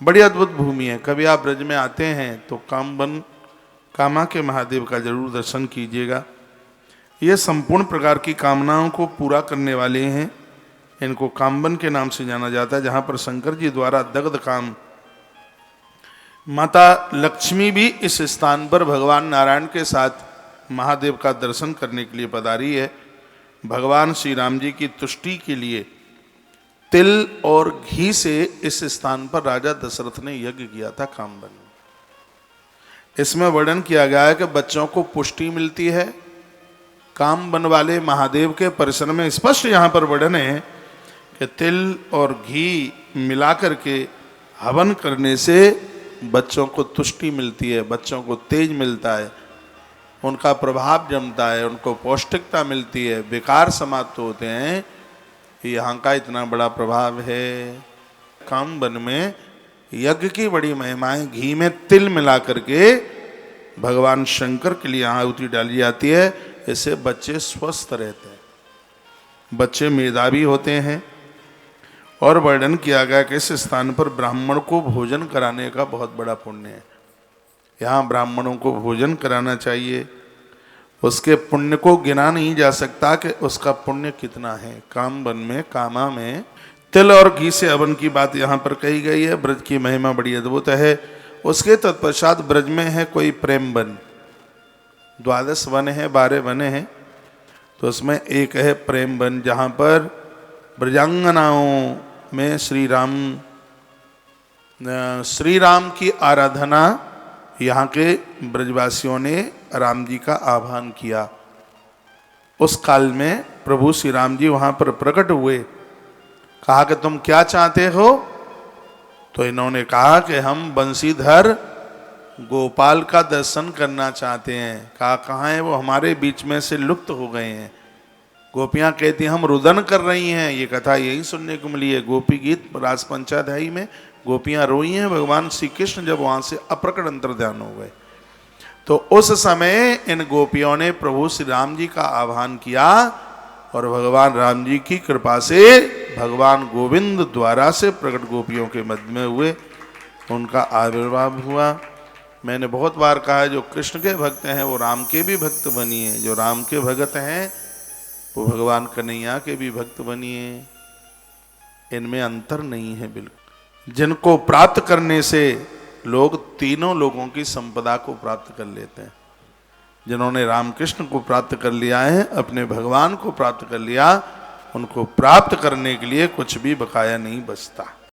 बड़ी अद्भुत भूमि है। कभी आप ब्रज में आते हैं तो कामा के महादेव का जरूर दर्शन कीजिएगा। ये संपूर्ण प्रकार की कामनाओं को पूरा करने वाले हैं। इनको कामबन के नाम से जाना जाता है। जहाँ पर शंकर जी द्वारा दग्ध काम, माता लक्ष्मी भी इस स्थान पर भगवान नारायण के साथ महादेव का दर्शन करने के लिए पधारी है। भगवान श्री राम जी की तुष्टि के लिए तिल और घी से इस स्थान पर राजा दशरथ ने यज्ञ किया था कामबन में। इसमें वर्णन किया गया है कि बच्चों को पुष्टि मिलती है। कामबन वाले महादेव के परिसर में स्पष्ट यहाँ पर वर्णन है कि तिल और घी मिलाकर के हवन करने से बच्चों को तुष्टि मिलती है, बच्चों को तेज मिलता है, उनका प्रभाव जमता है, उनको पौष्टिकता मिलती है, विकार समाप्त होते हैं। यहाँ का इतना बड़ा प्रभाव है। कामबन में यज्ञ की बड़ी महिमाएं। घी में तिल मिला करके भगवान शंकर के लिए आहुति डाली जाती है। इससे बच्चे स्वस्थ रहते हैं, बच्चे मेधावी होते हैं। और वर्णन किया गया कि इस स्थान पर ब्राह्मण को भोजन कराने का बहुत बड़ा पुण्य है। यहाँ ब्राह्मणों को भोजन कराना चाहिए। उसके पुण्य को गिना नहीं जा सकता कि उसका पुण्य कितना है। कामबन में, कामा में तिल और घी से हवन की बात यहाँ पर कही गई है। ब्रज की महिमा बड़ी अद्भुत है। उसके तत्पश्चात ब्रज में है कोई प्रेम वन। 12 वन है, 12 वन है, तो उसमें एक है प्रेम वन, जहाँ पर ब्रजांगनाओं में श्री राम की आराधना यहाँ के ब्रजवासियों ने राम जी का आह्वान किया। उस काल में प्रभु श्री राम जी वहाँ पर प्रकट हुए। कहा कि तुम क्या चाहते हो? तो इन्होंने कहा कि हम बंशीधर गोपाल का दर्शन करना चाहते हैं। कहा कहाँ है वो? हमारे बीच में से लुप्त हो गए हैं। गोपियाँ कहती हम रुदन कर रही हैं। ये कथा यही सुनने को मिली है। गोपी गीत रास पंचाध्यायी में गोपियाँ रोई हैं। भगवान श्री कृष्ण जब वहाँ से अप्रकट अंतर्ध्यान हो गए तो उस समय इन गोपियों ने प्रभु श्री राम जी का आह्वान किया और भगवान राम जी की कृपा से भगवान गोविंद द्वारा से प्रकट गोपियों के मध्य में हुए, उनका आविर्भाव हुआ। मैंने बहुत बार कहा है, जो कृष्ण के भक्त हैं वो राम के भी भक्त बनिए, जो राम के भक्त हैं वो भगवान कन्हैया के भी भक्त बनिए। इनमें अंतर नहीं है बिल्कुल। जिनको प्राप्त करने से लोग तीनों लोगों की संपदा को प्राप्त कर लेते हैं। जिन्होंने रामकृष्ण को प्राप्त कर लिया है, अपने भगवान को प्राप्त कर लिया, उनको प्राप्त करने के लिए कुछ भी बकाया नहीं बचता।